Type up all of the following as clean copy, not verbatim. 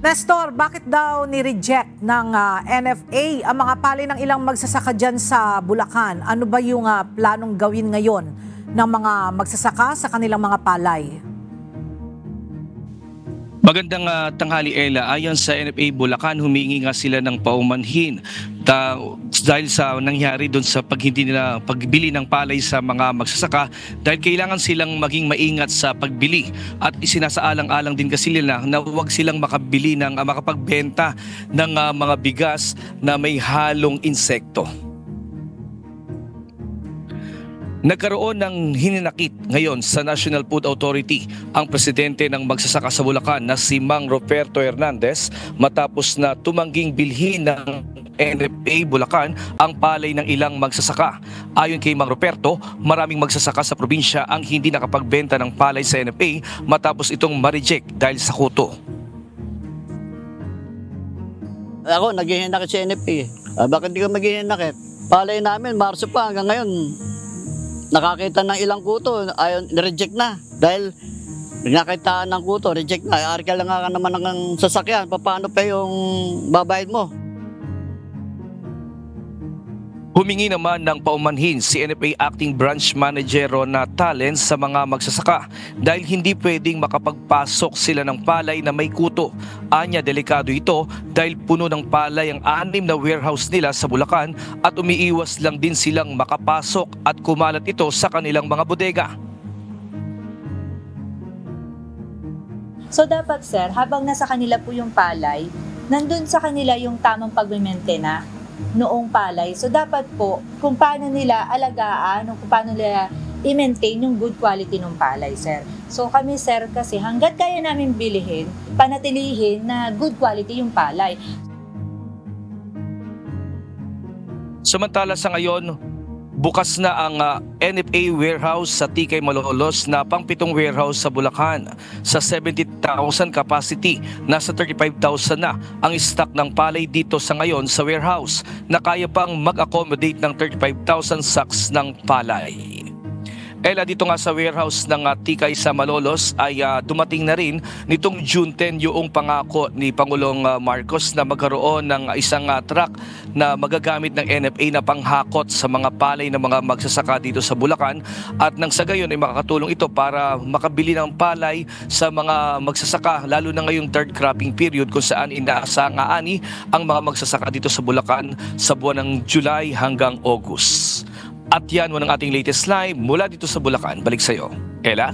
Nestor, bakit daw ni-reject ng NFA ang mga palay ng ilang magsasaka dyan sa Bulacan? Ano ba yung planong gawin ngayon ng mga magsasaka sa kanilang mga palay? Magandang tanghali, Ella. Ayon sa NFA Bulacan, humingi nga sila ng paumanhin dahil sa nangyari doon sa hindi nila pagbili ng palay sa mga magsasaka, dahil kailangan silang maging maingat sa pagbili at isinasaalang-alang din kasi nila na huwag silang makapagbenta ng mga bigas na may halong insekto. Nagkaroon ng hininakit ngayon sa National Food Authority ang presidente ng magsasaka sa Bulacan na si Mang Roberto Hernandez matapos na tumangging bilhin ng NFA Bulacan ang palay ng ilang magsasaka. Ayon kay Mang Roberto, maraming magsasaka sa probinsya ang hindi nakapagbenta ng palay sa NFA matapos itong ma-reject dahil sa kuto. Ako, naghihinakit sa NFA. Bakit hindi ka maghihinakit? Palay namin, Marso pa hanggang ngayon. Nakakita ng ilang kuto, ayaw, reject na. Dahil nakita ng kuto, reject na. Ari ka lang nga naman ng sasakyan, paano pa yung babayad mo? Humingi naman ng paumanhin si NFA Acting Branch Manager Rona Talen sa mga magsasaka dahil hindi pwedeng makapagpasok sila ng palay na may kuto. Anya, delikado ito dahil puno ng palay ang 6 na warehouse nila sa Bulacan at umiiwas lang din silang makapasok at kumalat ito sa kanilang mga bodega. So dapat sir, habang nasa kanila po yung palay, nandun sa kanila yung tamang pagme-maintain noong palay. So dapat po, kung paano nila alagaan, kung paano nila i-maintain yung good quality ng palay, sir. So kami, sir, kasi hanggat kaya namin bilihin, panatilihin na good quality yung palay. Samantala sa ngayon, bukas na ang NFA warehouse sa Tikay, Malolos na pang-7 warehouse sa Bulacan. Sa 70,000 capacity, nasa 35,000 na ang stock ng palay dito sa ngayon sa warehouse na kaya pang mag-accommodate ng 35,000 sacks ng palay. Ella, dito nga sa warehouse ng Tikay sa Malolos ay dumating na rin nitong June 10 yung pangako ni Pangulong Marcos na magkaroon ng isang truck na magagamit ng NFA na panghakot sa mga palay ng mga magsasaka dito sa Bulacan, at nang sa gayon ay makakatulong ito para makabili ng palay sa mga magsasaka lalo na ngayong third cropping period kung saan inaasang ani ang mga magsasaka dito sa Bulacan sa buwan ng July hanggang August. At yan ang ating latest live mula dito sa Bulacan. Balik sa iyo, Ella.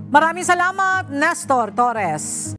Maraming salamat, Nestor Torres.